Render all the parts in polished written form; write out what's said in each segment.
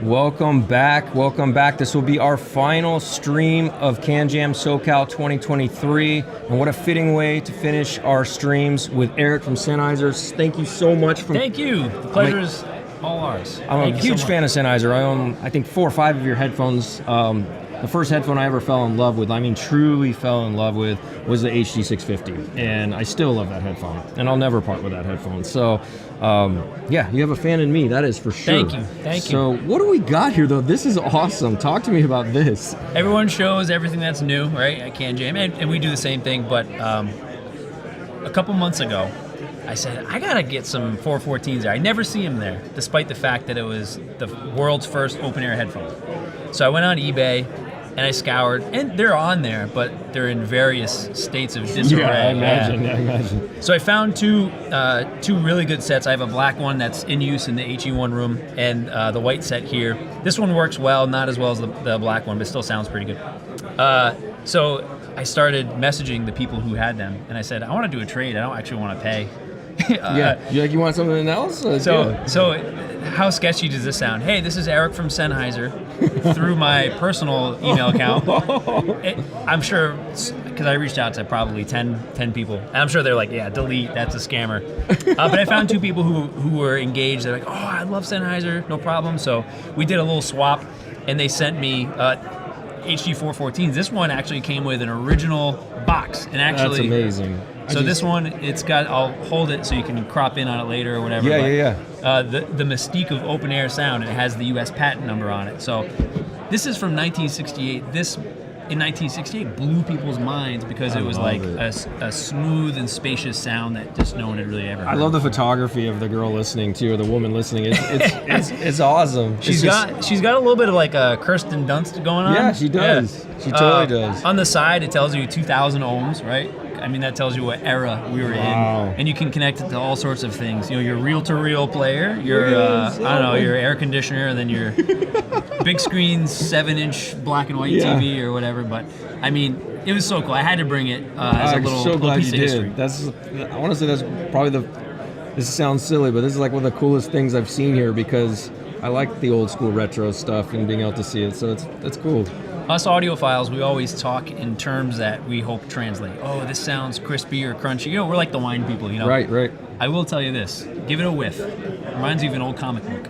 Welcome back. Welcome back. This will be our final stream of CanJam SoCal 2023. And what a fitting way to finish our streams with Eric from Sennheiser. Thank you so much. Thank you. The pleasure is all ours. I'm a huge fan of Sennheiser. I own, I think, 4 or 5 of your headphones. The first headphone I ever fell in love with, I mean truly fell in love with, was the HD650. And I still love that headphone. And I'll never part with that headphone. So, yeah, you have a fan in me, that is for sure. Thank you. Thank you. So what do we got here, though? This is awesome. Talk to me about this. Everyone shows everything that's new, right, at CanJam. And we do the same thing. But a couple months ago, I said, I got to get some 414s there. I never see them there, despite the fact that it was the world's first open-air headphone. So I went on eBay, and I scoured, and they're on there, but they're in various states of disarray. Yeah, I imagine. So I found two really good sets. I have a black one that's in use in the HE1 room, and the white set here. This one works well, not as well as the black one, but still sounds pretty good. So I started messaging the people who had them, and I said, I want to do a trade. I don't actually want to pay. You want something else? So how sketchy does this sound? Hey, this is Eric from Sennheiser through my personal email account. I'm sure, because I reached out to probably 10 people, and I'm sure they're like, yeah, delete, that's a scammer. But I found 2 people who were engaged. They're like, oh, I love Sennheiser, no problem. So we did a little swap, and they sent me HD 414s. This one actually came with an original box, and actually that's amazing. So this one, it's got, I'll hold it so you can crop in on it later or whatever. The mystique of open air sound, it has the US patent number on it. So this is from 1968. This, in 1968, blew people's minds because it was like a smooth and spacious sound that just no one had really ever heard. I love the photography of the girl listening to, or the woman listening. It's awesome. She's got a little bit of like a Kirsten Dunst going on. Yeah, she does. Yeah. She totally does. On the side, it tells you 2,000 ohms, right? I mean, that tells you what era we were in, and you can connect it to all sorts of things. You know, your reel-to-reel player, your I don't know, your air conditioner, and then your big screen 7-inch black and white TV or whatever. But I mean, it was so cool. I had to bring it as a little piece of history. I want to say that's probably this sounds silly, but this is like one of the coolest things I've seen here, because I like the old school retro stuff and being able to see it. So it's cool. Us audiophiles, we always talk in terms that we hope translate. Oh, this sounds crispy or crunchy. You know, we're like the wine people, you know? Right. I will tell you this. Give it a whiff. Reminds you of an old comic book.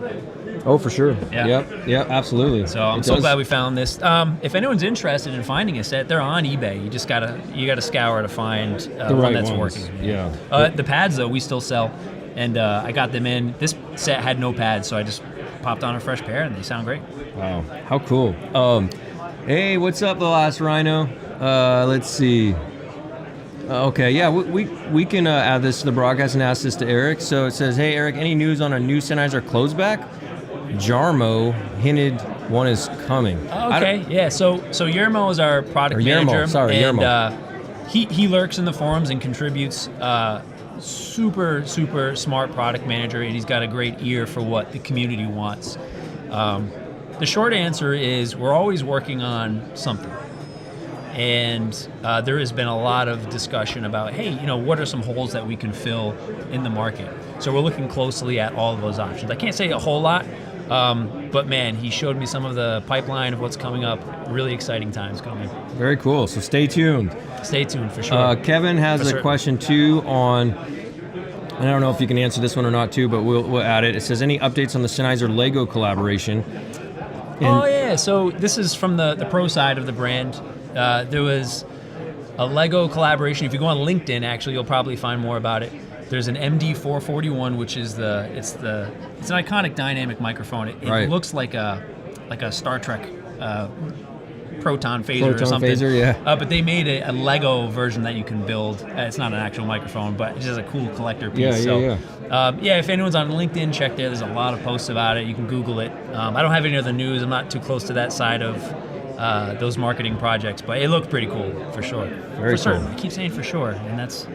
Oh, for sure. Yeah. Yep, absolutely. So I'm so glad we found this. If anyone's interested in finding a set, they're on eBay. You just gotta scour to find the one that's working. Yeah. The pads, though, we still sell. And I got them in. This set had no pads, so I just popped on a fresh pair, and they sound great. Wow, how cool. Hey, what's up, the last Rhino? Let's see. Okay, yeah, we can add this to the broadcast and ask this to Eric. So it says, hey, Eric, any news on a new Sennheiser closeback? Jarmo hinted one is coming. Okay, yeah. So Yermo is our product manager. Yermo. He lurks in the forums and contributes. Super smart product manager, and he's got a great ear for what the community wants. The short answer is we're always working on something. And there has been a lot of discussion about, hey, you know, what are some holes that we can fill in the market? So we're looking closely at all of those options. I can't say a whole lot, but man, he showed me some of the pipeline of what's coming up. Really exciting times coming. Very cool. So stay tuned. Stay tuned for sure. Kevin has a question too on, I don't know if you can answer this one or not too, but we'll add it. It says, any updates on the Sennheiser Lego collaboration? So this is from the pro side of the brand. There was a Lego collaboration. If you go on LinkedIn, actually, you'll probably find more about it. There's an MD441, which is it's an iconic dynamic microphone. It looks like a Star Trek proton phaser or something. Phaser, yeah. But they made a Lego version that you can build. It's not an actual microphone, but it's just a cool collector piece. If anyone's on LinkedIn, check there. There's a lot of posts about it. You can Google it. I don't have any other news. I'm not too close to that side of those marketing projects, but it looked pretty cool for sure. Very for certain. I keep saying for sure, and that's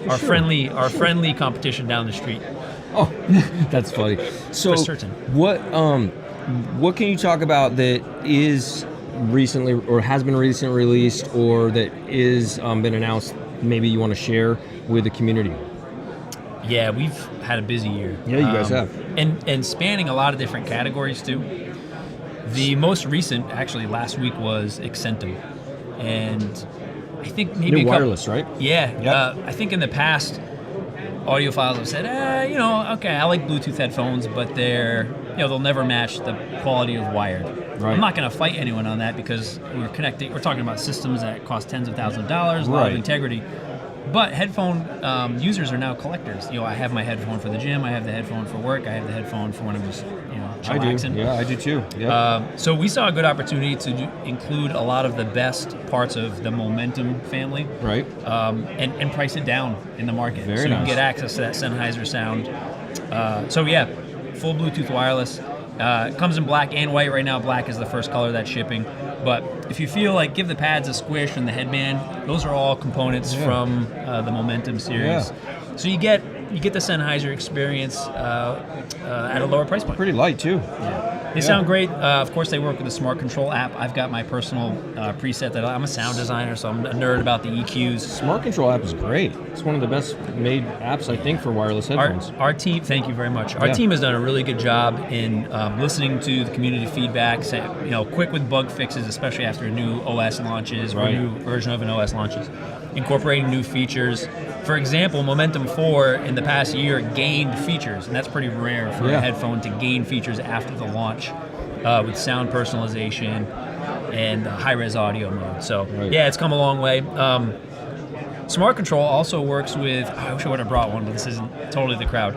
our friendly competition down the street. Oh, that's funny. So for certain. What can you talk about that is recently or has been recently released or that is been announced, maybe you want to share with the community? Yeah, we've had a busy year. Yeah, you guys have. And spanning a lot of different categories too. The most recent, actually last week, was Accentum. And I think maybe New wireless, right? Yeah. Yep. I think in the past, audiophiles have said, okay, I like Bluetooth headphones, but they'll never match the quality of wired. Right. I'm not going to fight anyone on that because we're talking about systems that cost tens of thousands of dollars, a lot of integrity. But headphone users are now collectors. I have my headphone for the gym. I have the headphone for work. I have the headphone for when I'm just, chillaxing. I do. Yeah, I do too. Yeah. So we saw a good opportunity to include a lot of the best parts of the Momentum family, Right. And price it down in the market. Very so you can nice. get access to that Sennheiser sound. Full Bluetooth wireless. It comes in black and white right now. Black is the first color that's shipping. But if you feel like give the pads a squish and the headband, those are all components from the Momentum series. Yeah. So you get the Sennheiser experience at a lower price point. Pretty light too. They sound great. Of course, they work with the Smart Control app. I've got my personal preset that I'm a sound designer, so I'm a nerd about the EQs. Smart Control app is great. It's one of the best made apps, I think, for wireless headphones. Our team, thank you very much. Our team has done a really good job in listening to the community feedback, quick with bug fixes, especially after new OS launches or a new version of an OS launches, incorporating new features. For example, Momentum 4 in the past year gained features, and that's pretty rare for a headphone to gain features after the launch with sound personalization and high-res audio mode. So, it's come a long way. Smart Control also works with, I wish I would have brought one, but this isn't totally the crowd.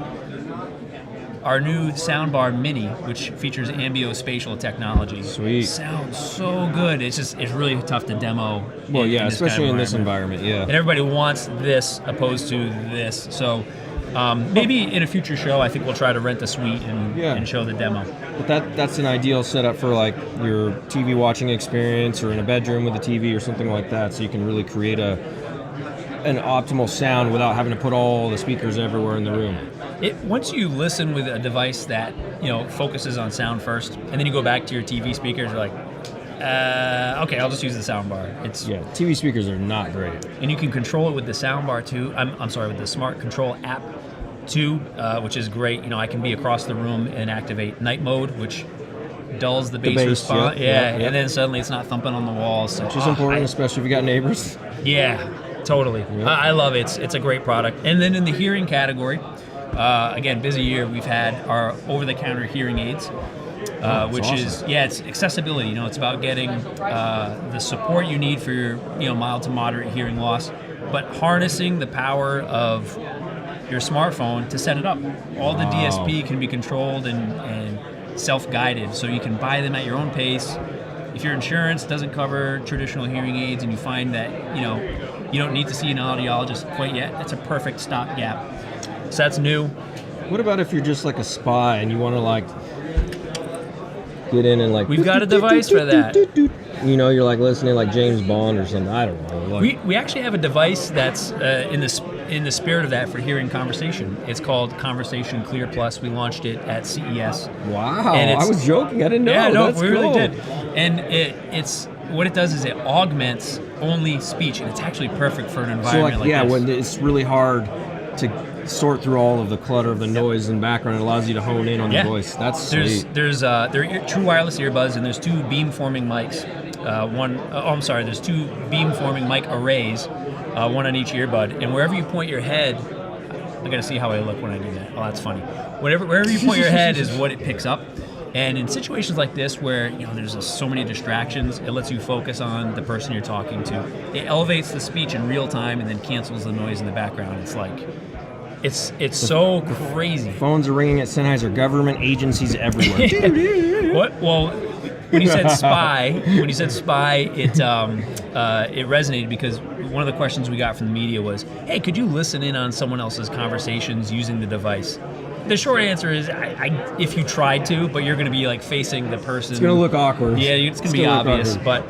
Our new soundbar Mini, which features ambiospatial technology. Sweet. Sounds so good. It's really tough to demo. Well, this especially kind of in this environment, And everybody wants this opposed to this. So maybe in a future show, I think we'll try to rent the suite and show the demo. But that's an ideal setup for like your TV watching experience or in a bedroom with a TV or something like that, so you can really create an optimal sound without having to put all the speakers everywhere in the room. Once you listen with a device that focuses on sound first, and then you go back to your TV speakers, you're like, okay, I'll just use the soundbar. TV speakers are not great, and you can control it with the soundbar too. I'm sorry, with the Smart Control app too, which is great. I can be across the room and activate night mode, which dulls the bass response. And then suddenly it's not thumping on the walls. So, which is important, especially if you got neighbors. Yeah, totally. Yep. I love it. It's a great product. And then in the hearing category. Again, busy year. We've had our over-the-counter hearing aids, which awesome. It's accessibility. It's about getting the support you need for your mild to moderate hearing loss, but harnessing the power of your smartphone to set it up. All the DSP can be controlled and self-guided, so you can buy them at your own pace. If your insurance doesn't cover traditional hearing aids and you find that you don't need to see an audiologist quite yet, it's a perfect stopgap. So that's new. What about if you're just like a spy and you want to like get in and like... We've got a device for that. You're like listening like James Bond or something. I don't know. Like, we actually have a device that's in the spirit of that for hearing conversation. It's called Conversation Clear Plus. We launched it at CES. Wow. I was joking. I didn't know. Yeah, no, that's we cool. really did. And it's what it does is it augments only speech, and it's actually perfect for an environment like this. When it's really hard to sort through all of the clutter of the noise and background, it allows you to hone in on the voice. That's sweet. There are true wireless earbuds, and there's two beam-forming mics. There's two beam-forming mic arrays, one on each earbud, and wherever you point your head, I gotta see how I look when I do that. Oh, that's funny. Wherever you point your head is what it picks up. And in situations like this where there's just so many distractions, it lets you focus on the person you're talking to. It elevates the speech in real time and then cancels the noise in the background. It's like, it's so crazy. Phones are ringing at Sennheiser, government agencies everywhere. What? Well, when you said spy, it resonated because one of the questions we got from the media was, hey, could you listen in on someone else's conversations using the device? The short answer is, if you tried to, but you're going to be like facing the person. It's going to look awkward. Yeah, it's going to be obvious. But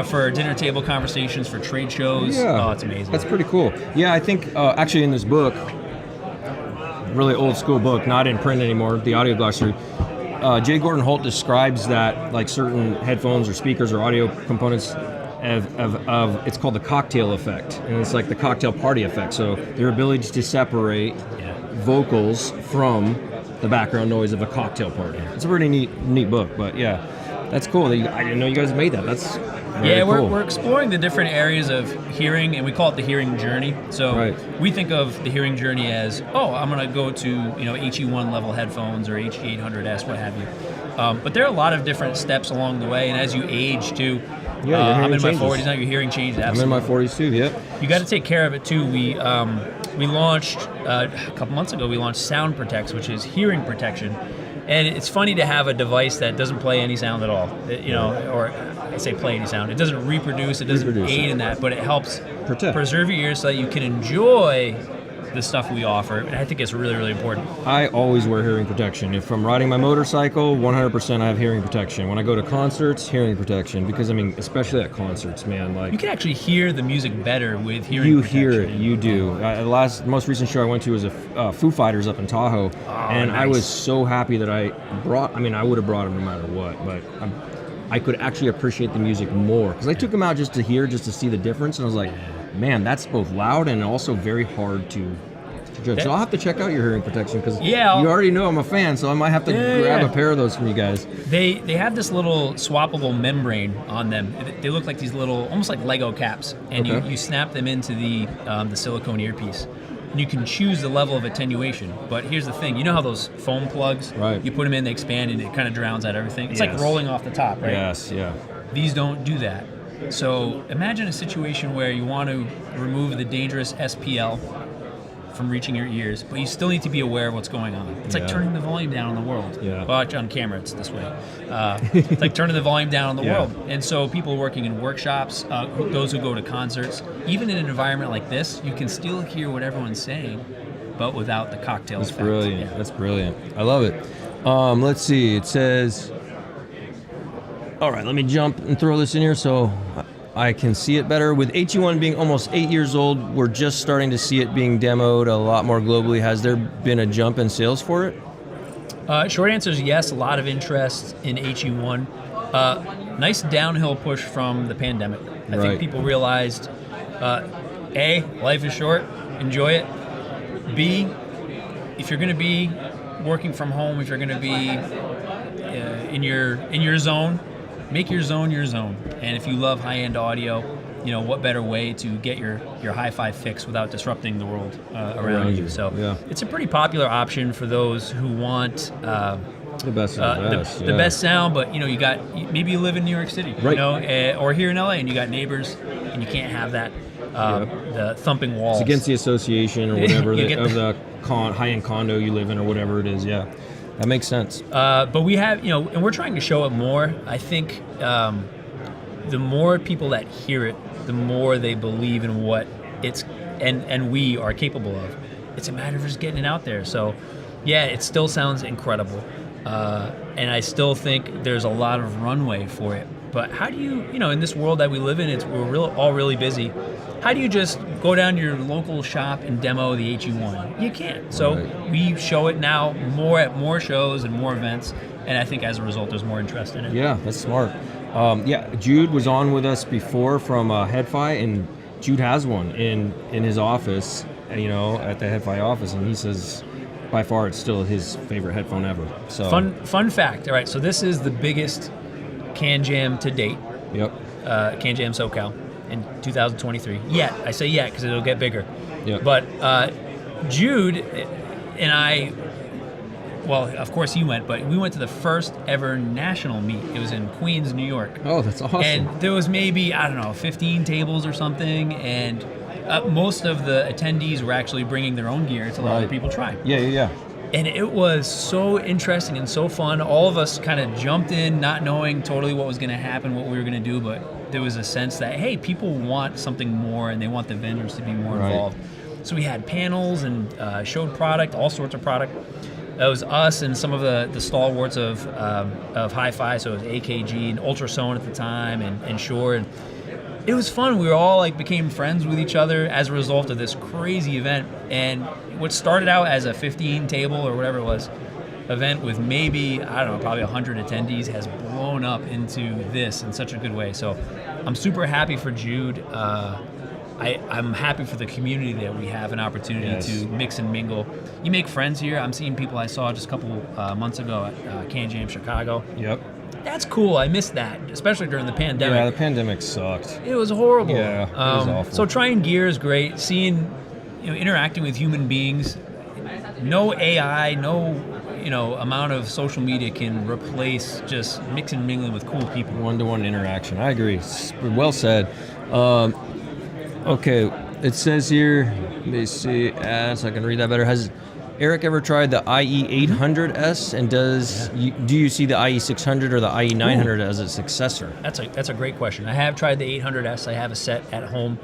for dinner table conversations, for trade shows, it's amazing. That's pretty cool. Yeah, I think actually in this book, really old school book, not in print anymore, the audio glossary, J. Gordon Holt describes that like certain headphones or speakers or audio components of it's called the cocktail effect, and it's like the cocktail party effect. So their ability to separate vocals from the background noise of a cocktail party. It's a pretty neat book, but yeah. That's cool. I didn't know you guys made that. That's very cool. We're exploring the different areas of hearing, and we call it the hearing journey. So we think of the hearing journey as, I'm going to go to HE1 level headphones or HE800S, what have you. But there are a lot of different steps along the way, and as you age too. I'm in my 40s now. Your hearing changes. Absolutely. I'm in my 40s too. Yep. You got to take care of it too. We launched a couple months ago. We launched Sound Protects, which is hearing protection. And it's funny to have a device that doesn't play any sound at all, or I say play any sound. It doesn't reproduce, it doesn't aid in that, but it helps preserve your ears so that you can enjoy the stuff we offer. And I think it's really, really important. I always wear hearing protection. If I'm riding my motorcycle, 100% I have hearing protection. When I go to concerts, hearing protection. Because, especially at concerts, man. You can actually hear the music better with hearing protection. You hear it, you do. The most recent show I went to was a Foo Fighters up in Tahoe. And nice. I was so happy that I would have brought them no matter what. But I could actually appreciate the music more. Because I took them out just to see the difference. And I was like, man, that's both loud and also very hard to judge. So I'll have to check out your hearing protection because you already know I'm a fan, so I might have to grab a pair of those from you guys. They have this little swappable membrane on them. They look like these little, almost like Lego caps, and you snap them into the silicone earpiece. And you can choose the level of attenuation. But here's the thing, you know how those foam plugs, you put them in, they expand, and it kind of drowns out everything? It's like rolling off the top, right? Yes, yeah. These don't do that. So imagine a situation where you want to remove the dangerous SPL from reaching your ears, but you still need to be aware of what's going on. It's like turning the volume down on the world. Yeah. Well, on camera, it's this way. It's like turning the volume down on the world. And so people working in workshops, those who go to concerts, even in an environment like this, you can still hear what everyone's saying, but without the cocktail effect. Brilliant. That's brilliant. I love it. Let's see. It says... All right, let me jump and throw this in here so I can see it better. With HE1 being almost 8 years old, we're just starting to see it being demoed a lot more globally. Has there been a jump in sales for it? Short answer is yes, a lot of interest in HE1. Nice downhill push from the pandemic. I think people realized, A, life is short, enjoy it. B, if you're going to be working from home, if you're going to be in your zone, make your zone your zone. And if you love high-end audio, what better way to get your hi-fi fix without disrupting the world around you. So it's a pretty popular option for those who want the best the best sound, but maybe you live in New York City, or here in LA, and you got neighbors, and you can't have that the thumping walls. It's against the association or whatever of the high-end condo you live in or whatever it is. Yeah. That makes sense. But we have, and we're trying to show it more. I think the more people that hear it, the more they believe in what it's and we are capable of. It's a matter of just getting it out there. So, it still sounds incredible, and I still think there's a lot of runway for it. But how do you, in this world that we live in, we're all really busy. How do you just go down to your local shop and demo the HE1? You can't. So we show it now at more shows and more events, and I think as a result, there's more interest in it. Yeah, that's smart. Jude was on with us before from HeadFi, and Jude has one in his office, at the HeadFi office, and he says by far it's still his favorite headphone ever. So fun fact. All right, so this is the biggest CanJam to date. Yep. CanJam SoCal. In 2023. I say because it'll get bigger. Yep. But Jude and I, well, of course he went, but we went to the first ever national meet. It was in Queens, New York. Oh, that's awesome. And there was maybe, 15 tables or something, and most of the attendees were actually bringing their own gear to let other people try. Yeah. And it was so interesting and so fun. All of us kind of jumped in, not knowing totally what was going to happen, what we were going to do, but there was a sense that, hey, people want something more and they want the vendors to be more involved. So we had panels and showed product, all sorts of product. That was us and some of the stalwarts of hi-fi, so it was AKG and Ultrasone at the time and Shure. And it was fun. We were all became friends with each other as a result of this crazy event. And what started out as a 15 table or whatever it was event with maybe, probably 100 attendees has blown up into this in such a good way. So I'm super happy for Jude. I'm happy for the community that we have an opportunity to mix and mingle. You make friends here. I'm seeing people I saw just a couple months ago at CanJam Chicago. Yep. That's cool. I missed that, especially during the pandemic. Yeah, the pandemic sucked. It was horrible. Yeah, it was awful. So trying gear is great. Seeing, interacting with human beings. No AI, no, amount of social media can replace just mixing and mingling with cool people. One-to-one interaction. I agree. Well said. Okay, it says here. Let me see. So I can read that better. Has Eric ever tried the IE800S, and do you see the IE600 or the IE900 as a successor? That's a great question. I have tried the 800S. I have a set at home.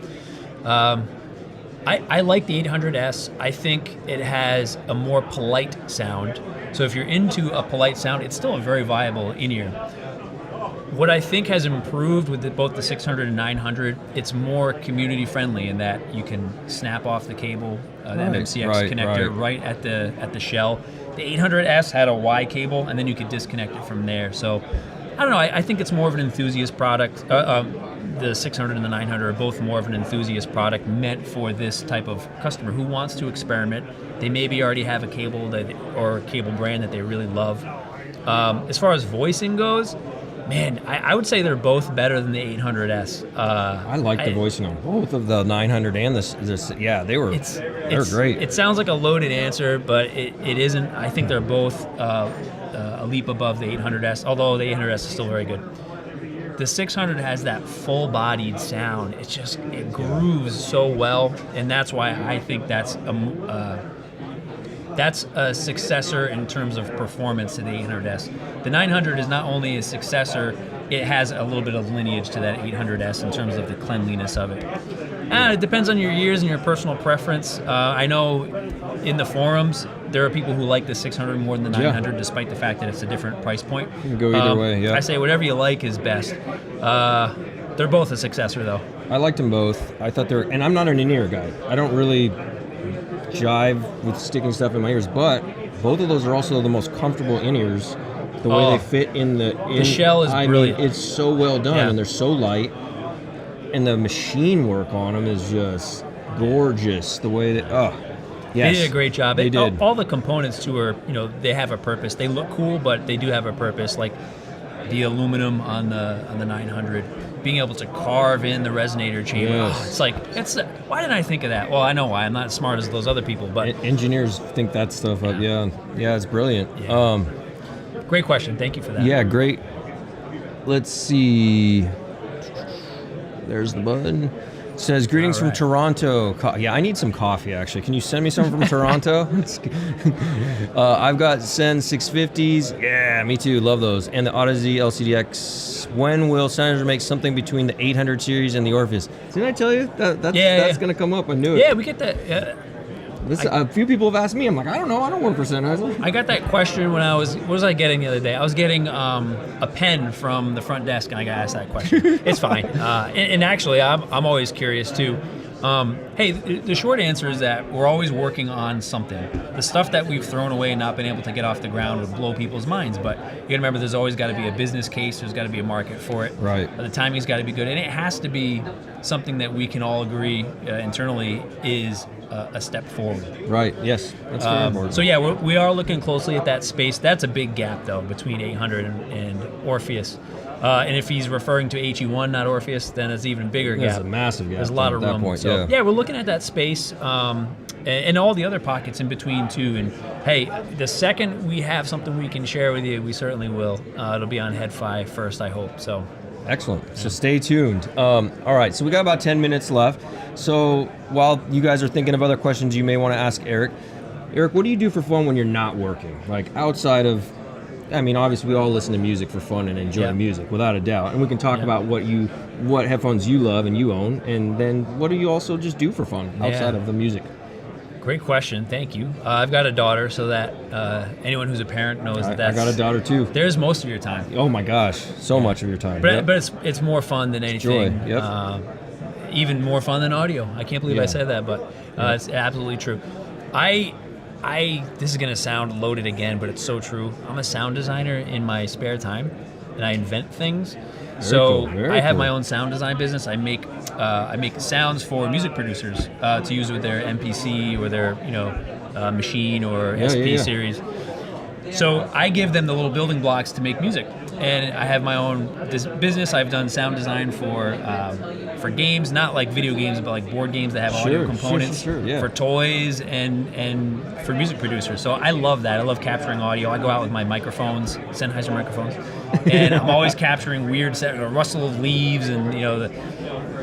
I like the 800S. I think it has a more polite sound. So if you're into a polite sound, it's still a very viable in-ear. What I think has improved with both the 600 and 900, it's more community friendly in that you can snap off the cable, the MMCX connector right at the shell. The 800S had a Y cable, and then you could disconnect it from there. So I don't know. I think it's more of an enthusiast product. The 600 and the 900 are both more of an enthusiast product meant for this type of customer who wants to experiment. They maybe already have a cable or a cable brand that they really love. As far as voicing goes, man, I would say they're both better than the 800S. I like the voicing on both of the 900 and this. Yeah, they're great. It sounds like a loaded answer, but it isn't. I think they're both a leap above the 800S, although the 800S is still very good. The 600 has that full-bodied sound. It grooves so well, and that's why I think that's a successor in terms of performance to the 800S. The 900 is not only a successor, it has a little bit of lineage to that 800S in terms of the cleanliness of it. It depends on your ears and your personal preference. I know in the forums, there are people who like the 600 more than the 900, despite the fact that it's a different price point. You can go either way, yeah. I say whatever you like is best. They're both a successor, though. I liked them both. I thought and I'm not an in-ear guy. I don't really jive with sticking stuff in my ears, but both of those are also the most comfortable in-ears. The way they fit in the shell is brilliant. It's so well done, and they're so light. And the machine work on them is just gorgeous. The way that, yes, they did a great job. They did. All the components too are, they have a purpose. They look cool, but they do have a purpose. Like the aluminum on the 900, being able to carve in the resonator chamber. Yes. Why didn't I think of that? Well, I know why. I'm not as smart as those other people, but engineers think that stuff up. Yeah, it's brilliant. Yeah. Great question. Thank you for that. Yeah, great. Let's see. There's the button. It says, greetings from Toronto. I need some coffee, actually. Can you send me some from Toronto? I've got Sen 650s. Yeah, me too. Love those. And the Odyssey LCDX. When will Sennheiser make something between the 800 series and the Orpheus? Didn't I tell you? That's going to come up. I knew it. Yeah, we get that. A few people have asked me. I'm like, I don't know. I don't work for Sennheiser. I got that question when what was I getting the other day? I was getting a pen from the front desk, and I got asked that question. It's fine. And actually, I'm always curious too. Hey, the short answer is that we're always working on something. The stuff that we've thrown away and not been able to get off the ground would blow people's minds. But you got to remember, there's always got to be a business case. There's got to be a market for it. Right. The timing's got to be good, and it has to be something that we can all agree internally is a step forward. Right. Yes. That's very important. So yeah, we are looking closely at that space. That's a big gap though between 800 and Orpheus. And if he's referring to HE1, not Orpheus, then it's even bigger gap. There's a massive gap. There's a lot of room. Point, so yeah, we're looking at that space and all the other pockets in between too. And hey, the second we have something we can share with you, we certainly will. It'll be on HeadFi first, I hope. So. Excellent. So stay tuned. All right, so we got about 10 minutes left. So while you guys are thinking of other questions you may want to ask Eric, what do you do for fun when you're not working? Like outside of, obviously we all listen to music for fun and enjoy music, without a doubt. And we can talk about what headphones you love and you own, and then what do you also just do for fun outside of the music? Great question. Thank you. I've got a daughter, so that anyone who's a parent knows that that's... I got a daughter, too. There's most of your time. Oh, my gosh. So much of your time. But it's more fun than anything. Joy. Yep. Even more fun than audio. I can't believe I said that, but it's absolutely true. This is going to sound loaded again, but it's so true. I'm a sound designer in my spare time, and I invent things. I have my own sound design business. I make sounds for music producers to use with their MPC or their machine or SP series. So I give them the little building blocks to make music. and I have my own business. I've done sound design for games, not like video games, but like board games that have audio components for toys and for music producers. So I love that. I love capturing audio. I go out with my microphones, Sennheiser microphones, and I'm always capturing weird rustle of leaves and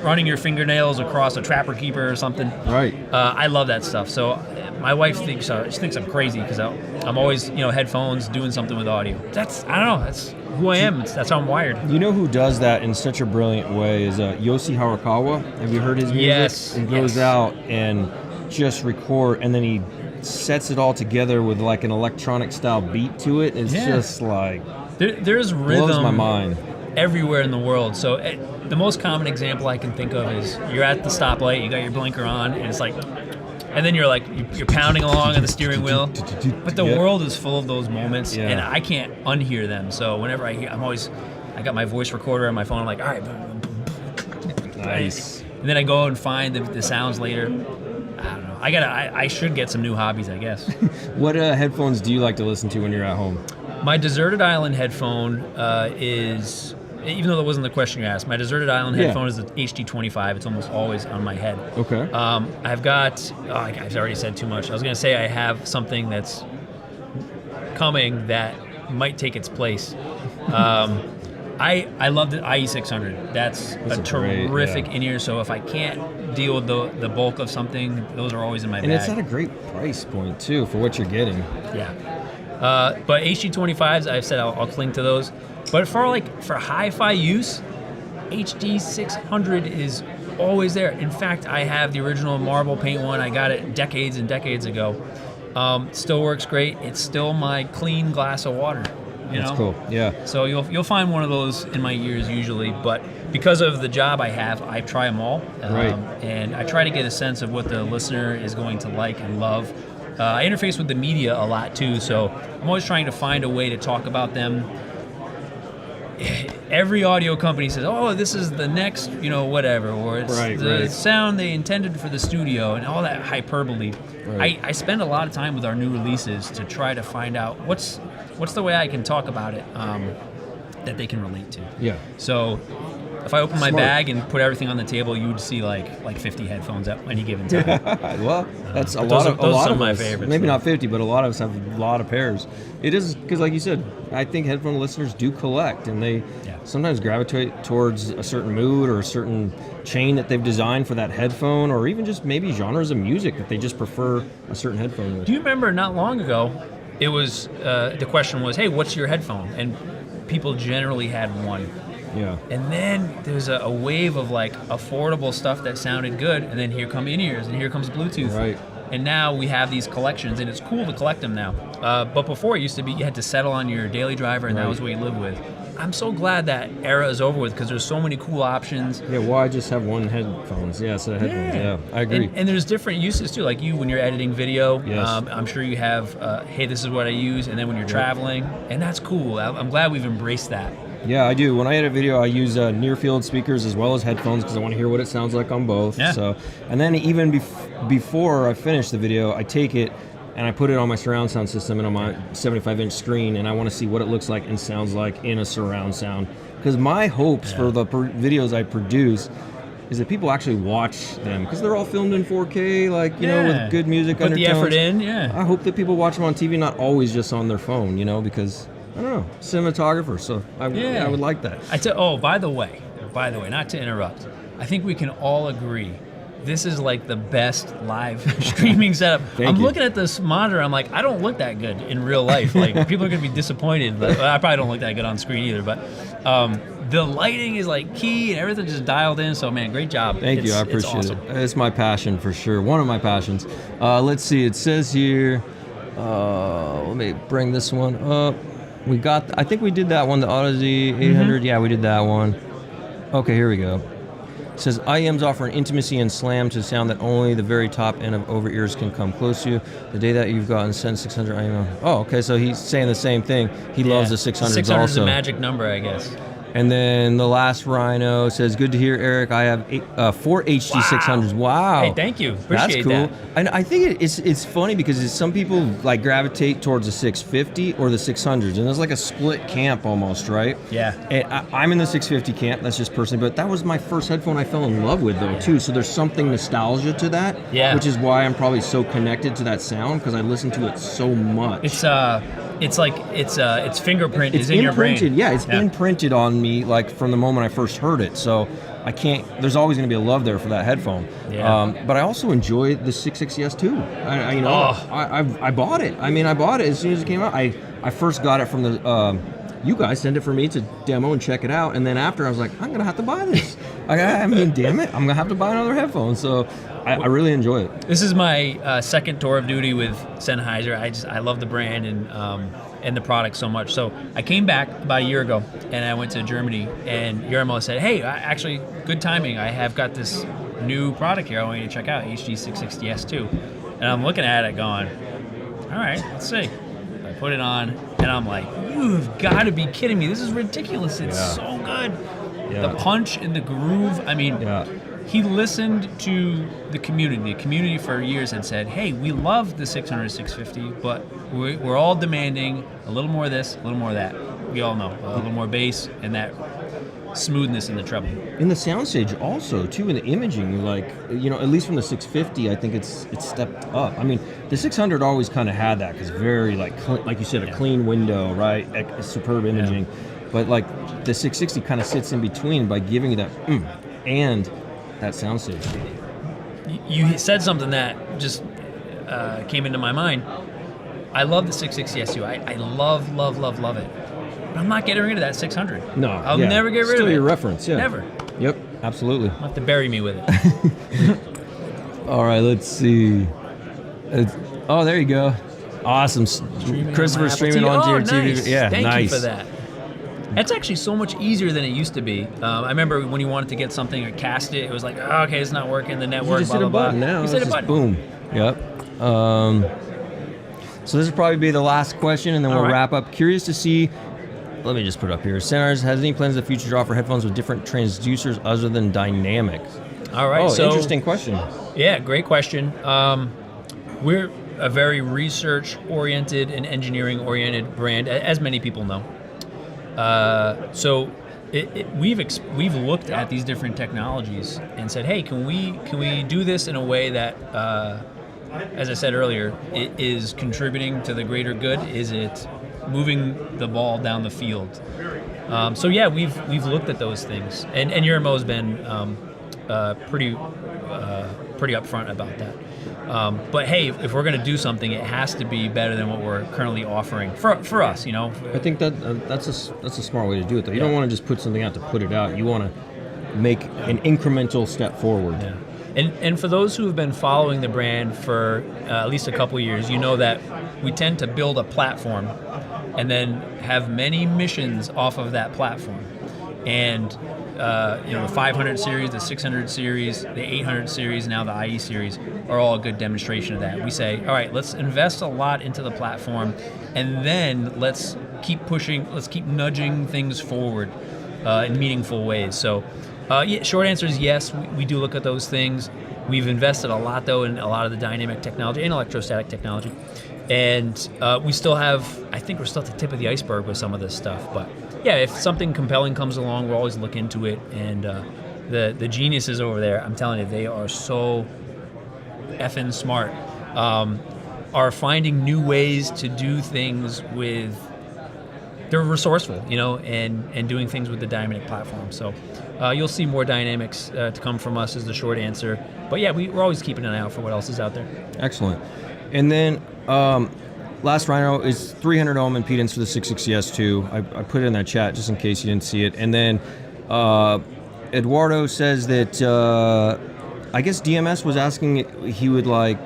running your fingernails across a trapper keeper or something. Right. I love that stuff. So my wife thinks I'm crazy because I'm always headphones doing something with audio. I don't know. That's who I am. That's how I'm wired. You know who does that in such a brilliant way is Yoshi Harakawa. Have you heard his music? Yes. He goes out and just record, and then he sets it all together with like an electronic style beat to it. It's just like there's rhythm. Blows my mind. Everywhere in the world. So the most common example I can think of is you're at the stoplight, you got your blinker on, and it's like, and then you're pounding along on the steering wheel. But the world is full of those moments, and I can't unhear them. So whenever I hear, I got my voice recorder on my phone. I'm like, all right, nice. And then I go and find the sounds later. I don't know. I should get some new hobbies, I guess. What headphones do you like to listen to when you're at home? My Deserted Island headphone is, even though that wasn't the question you asked, my Deserted Island headphone is the HD25. It's almost always on my head. Okay. I've got, I've already said too much. I was going to say I have something that's coming that might take its place. I love the IE600. That's a terrific in-ear, so if I can't deal with the bulk of something, those are always in my bag. And it's at a great price point, too, for what you're getting. Yeah. But HD25s, I've said I'll cling to those. But for hi-fi use, HD600 is always there. In fact, I have the original marble paint one. I got it decades and decades ago. Still works great. It's still my clean glass of water. That's cool. Yeah. So you'll find one of those in my ears usually, but because of the job I have, I try them all. And I try to get a sense of what the listener is going to like and love. I interface with the media a lot too, so I'm always trying to find a way to talk about them. Every audio company says, oh, this is the next, whatever, or it's the sound they intended for the studio, and all that hyperbole. I spend a lot of time with our new releases to try to find out what's the way I can talk about it that they can relate to. Yeah. So if I open my bag and put everything on the table, you would see like 50 headphones at any given time. Well, that's a lot of my us. favorites. Maybe not 50, but a lot of us have a lot of pairs. It is because, like you said, I think headphone listeners do collect, and they sometimes gravitate towards a certain mood or a certain chain that they've designed for that headphone, or even just maybe genres of music that they just prefer a certain headphone with. Do you remember not long ago, it was the question was, hey, what's your headphone? And people generally had one. Yeah. And then there's a wave of like affordable stuff that sounded good, and then here come in-ears, and here comes Bluetooth. Right. And now we have these collections, and it's cool to collect them now. But before it used to be you had to settle on your daily driver, and that was what you lived with. I'm so glad that era is over with because there's so many cool options. Yeah, why just have one headphones? Yeah, so headphones. Yeah, I agree. And there's different uses too. Like you, when you're editing video, I'm sure you have, hey, this is what I use, and then when you're traveling, and that's cool. I'm glad we've embraced that. Yeah, I do. When I edit video, I use near-field speakers as well as headphones because I want to hear what it sounds like on both. Yeah. So, and then even before I finish the video, I take it and I put it on my surround sound system and on my 75-inch screen, and I want to see what it looks like and sounds like in a surround sound. Because my hopes for the videos I produce is that people actually watch them, because they're all filmed in 4K, like, with good music Put undertones. the effort in, I hope that people watch them on TV, not always just on their phone, because, I don't know, cinematographer, so I would like that. By the way, not to interrupt, I think we can all agree this is like the best live streaming setup. I'm looking at this monitor, I'm like, I don't look that good in real life. Like, people are going to be disappointed, but I probably don't look that good on screen either, but the lighting is like key and everything just dialed in, so man, great job. Thank you, I appreciate it. It's my passion for sure, one of my passions. Let's see, it says here, let me bring this one up. I think we did that one, the Odyssey 800. Yeah, we did that one. Okay, here we go. It says, IEMs offer an intimacy and slam to sound that only the very top end of over-ears can come close to. The day that you've gotten Senn 600 IEM. Oh, okay, so he's saying the same thing. He loves the 600s 600 also. is a magic number, I guess. And then the last Rhino says, "Good to hear, Eric. I have 4 HD600s." Wow. Hey, thank you. Appreciate That's cool. that. And I think it's funny because some people like gravitate towards the 650 or the 600s, and there's like a split camp almost, right? Yeah. And I'm in the 650 camp. That's just personally, but that was my first headphone I fell in love with though too. So there's something nostalgia to that. Yeah. Which is why I'm probably so connected to that sound because I listen to it so much. It's like its fingerprint It's is in your brain. imprinted. Yeah, it's imprinted on me like from the moment I first heard it. So I can't. There's always going to be a love there for that headphone. Yeah. But I also enjoy the 660S too. I bought it. I mean, I bought it as soon as it came out. I first got it from the. You guys sent it for me to demo and check it out, and then after I was like, I'm gonna have to buy this. I mean, damn it, I'm gonna have to buy another headphone. So I really enjoy it. This is my second tour of duty with Sennheiser. I love the brand and the product so much. So I came back about a year ago and I went to Germany, and Yermo said, "Hey, actually, good timing. I have got this new product here I want you to check out, HD660S2." And I'm looking at it going, all right, let's see. I put it on and I'm like, you've got to be kidding me. This is ridiculous. It's so good. Yeah. The punch and the groove. I mean, he listened to the community. The community for years had said, hey, we love the 600, 650, but we're all demanding a little more of this, a little more of that. We all know. A little more bass and that smoothness in the treble. In the soundstage also, too, in the imaging, like, at least from the 650, I think it's stepped up. I mean, the 600 always kind of had that because very, like you said, a clean window, right? Superb imaging. Yeah. But, like, the 660 kind of sits in between by giving you that and that soundstage. You said something that just came into my mind. I love the 660 SU. I love it. But I'm not getting rid of that 600. No. I'll never get rid of it. Still your reference, yeah. Never. Yep, absolutely. You'll have to bury me with it. All right, let's see. Oh, there you go. Awesome. Christopher streaming onto your TV. Nice. Yeah, Thank nice. you for that. That's actually so much easier than it used to be. I remember when you wanted to get something or cast it, it was like, oh, okay, it's not working, the network, you just blah, hit blah, a button blah. now. You said a button. Boom. Yep. So this will probably be the last question, and then we'll wrap up. Curious to see, let me just put up here. Sennheiser has any plans in the future to offer headphones with different transducers other than dynamics? All right. Oh, so interesting question. Yeah, great question. We're a very research-oriented and engineering-oriented brand, as many people know. So we've looked at these different technologies and said, hey, can we do this in a way that, as I said earlier, it is contributing to the greater good? Is it moving the ball down the field? So yeah, we've looked at those things, and Yermo's been pretty upfront about that. But hey, if we're going to do something, it has to be better than what we're currently offering for us. I think that's a smart way to do it, though. You don't want to just put something out to put it out. You want to make an incremental step forward. Yeah. And for those who have been following the brand for at least a couple years, you know that we tend to build a platform and then have many missions off of that platform. And the 500 series, the 600 series, the 800 series, now the IE series are all a good demonstration of that. We say, all right, let's invest a lot into the platform, and then let's keep pushing, let's keep nudging things forward in meaningful ways. So, short answer is yes, we do look at those things. We've invested a lot, though, in a lot of the dynamic technology and electrostatic technology. And we still have, I think we're still at the tip of the iceberg with some of this stuff, but yeah, if something compelling comes along, we'll always look into it. And the geniuses over there, I'm telling you, they are so effing smart, are finding new ways to do things with, they're resourceful, and doing things with the dynamic platform. So you'll see more dynamics to come from us is the short answer. But yeah, we're always keeping an eye out for what else is out there. Excellent. And then last Rhino is 300 ohm impedance for the 660S2. I put it in that chat just in case you didn't see it. And then Eduardo says that I guess DMS was asking, he would like,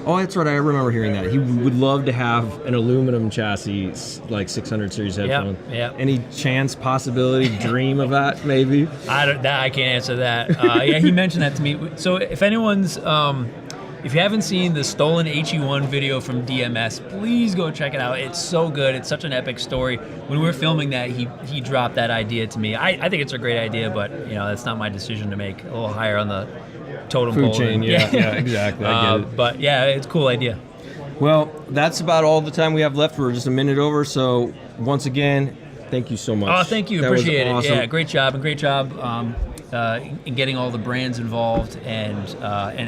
oh, that's right, I remember hearing that. He would love to have an aluminum chassis, like 600 series headphone. Yep. Any chance, possibility, dream of that, maybe? I can't answer that. Yeah, he mentioned that to me. So if anyone's If you haven't seen the stolen HE1 video from DMS, please go check it out. It's so good. It's such an epic story. When we were filming that, he dropped that idea to me. I think it's a great idea, but that's not my decision to make. A little higher on the totem Food pole. chain, yeah, exactly. I get it. But yeah, it's a cool idea. Well, that's about all the time we have left. We're just a minute over. So once again, thank you so much. Oh, thank you. That was Appreciate it. awesome. Yeah, great job in getting all the brands involved and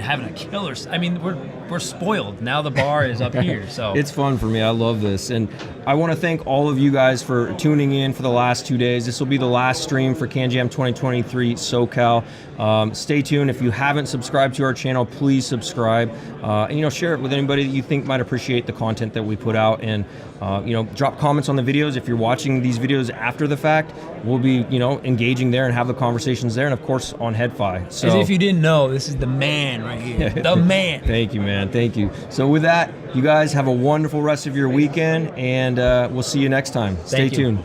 having a killer. I mean, we're spoiled. Now the bar is up here, so it's fun for me. I love this, and I want to thank all of you guys for tuning in for the last 2 days. This will be the last stream for CanJam 2023 SoCal. Stay tuned. If you haven't subscribed to our channel, please subscribe, and share it with anybody that you think might appreciate the content that we put out. And drop comments on the videos. If you're watching these videos after the fact, we'll be engaging there and have the conversations there, and of course on HeadFi. So as if you didn't know, this is the man right here, the man. Thank you, man. Thank you. So with that, you guys have a wonderful rest of your weekend, and we'll see you next time. Stay tuned.